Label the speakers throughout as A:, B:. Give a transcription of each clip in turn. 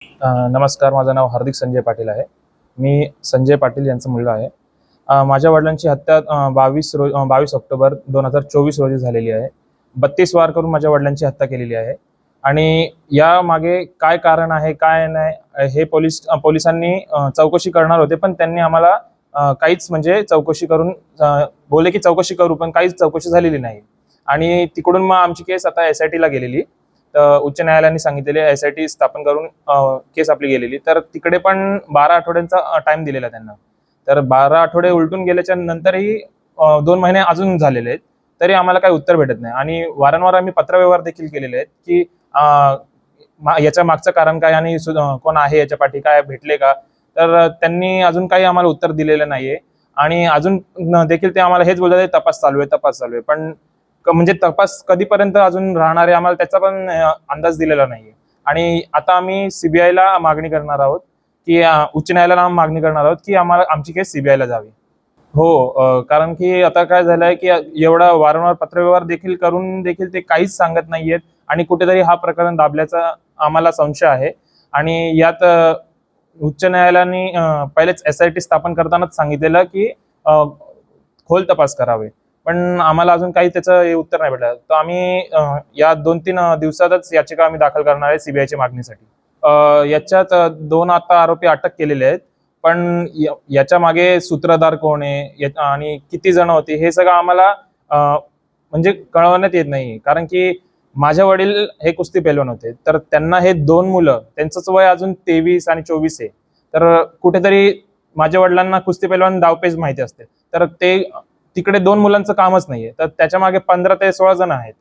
A: नमस्कार, माझं नाव हार्दिक संजय पाटील आहे. मी संजय पाटील यांचा मुलगा आहे. माझ्या वडिलांची हत्या 22 ऑक्टोबर 2024 रोजी झालेली आहे. 32 वार करून माझ्या वडिलांची हत्या केलेली आहे. आणि यामागे काय कारण आहे, काय नाही, हे पोलिसांनी चौकशी करणार होते, पण त्यांनी आम्हाला काहीच म्हणजे चौकशी करून बोलले की चौकशी करू, पण काहीच चौकशी झालेली नाही. आणि तिकडून मग आमची केस आता SIT ला गेलेली. तर उच्च न्यायालयाने सांगितलेले SIT स्थापन करून केस आपली गेलेली. तर तिकडे पण 12 आठवड्यांचा टाइम दिलेला त्यांना. तर 12 आठवडे उलटून गेल्याच्या नंतरही 2 महिने अजून झालेले आहेत, तरी आम्हाला काही उत्तर भेटत नाही. आणि वारंवार आम्ही पत्रव्यवहार देखील केलेले आहेत की याच्या मागचं कारण काय आणि कोण आहे याच्या पाठी, काय भेटले का. तर त्यांनी अजून काही आम्हाला उत्तर दिलेलं नाहीये. आणि अजून देखील ते आम्हाला हेच बोलतात, तपास चालू आहे, तपास चालू आहे. पण म्हणजे तपास कधीपर्यंत अजून राहणार आहे, आम्हाला त्याचा पण अंदाज दिलेला नाहीये. आणि आता आम्ही CBI ला मागणी करणार आहोत की उच्च न्यायालयाला मागणी करणार आहोत की आमची केस CBI ला जावी. हो, कारण की आता काय झालंय की एवढा वारंवार पत्रव्यवहार देखील करून देखील ते काहीच सांगत नाहीयेत. आणि कुठेतरी हा प्रकरण दाबल्याचा आम्हाला संशय आहे. आणि यात उच्च न्यायालयाने पहिलेच SIT स्थापन करतानाच सांगितलेलं की खोल तपास करावे, पण आम्हाला अजून काही त्याचं उत्तर नाही भेटलं. तर आम्ही या 2-3 दिवसातच याचिका आम्ही दाखल करणार आहे CBIच्या मागणीसाठी. याच्यात 2 आता आरोपी अटक केलेले आहेत. पण याच्या मागे सूत्रधार कोण आहे आणि किती जण होते हे सगळं आम्हाला म्हणजे कळवण्यात येत नाही. कारण की माझे वडील हे कुस्ती पैलवान होते, तर त्यांना हे 2 मुलं, त्यांचंच वय अजून 23 आणि 24 आहे. तर कुठेतरी माझ्या वडिलांना कुस्ती पैलवान डावपेच माहिती असते. तर ते तिकडे 2 मुलांचं कामच नाहीये, तर त्याच्या मागे 15 ते 16 जण आहेत.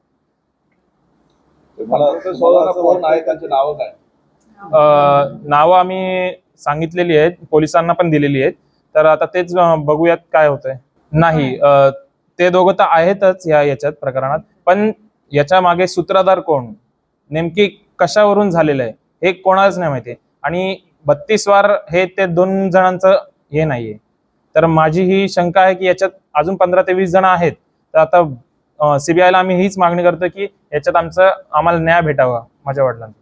A: नावं आम्ही सांगितलेली आहेत, पोलिसांना पण दिलेली आहेत. तर आता तेच बघूयात काय होतंय. नाही, ते दोघं तर आहेतच याच्यात प्रकरणात, पण याच्या मागे सूत्रधार कोण, नेमकी कशावरून झालेलं आहे, हे कोणालाच नाही माहिती. आणि 32 वार हे ते 2 जणांचं हे नाहीये. तर माझी ही शंका आहे की याच्यात अजून 15 ते 20 जण आहेत. तर आता CBI ला आम्ही हीच मागणी करतो की याच्यात आम्हाला न्याय भेटावा माझ्या वडिलांना.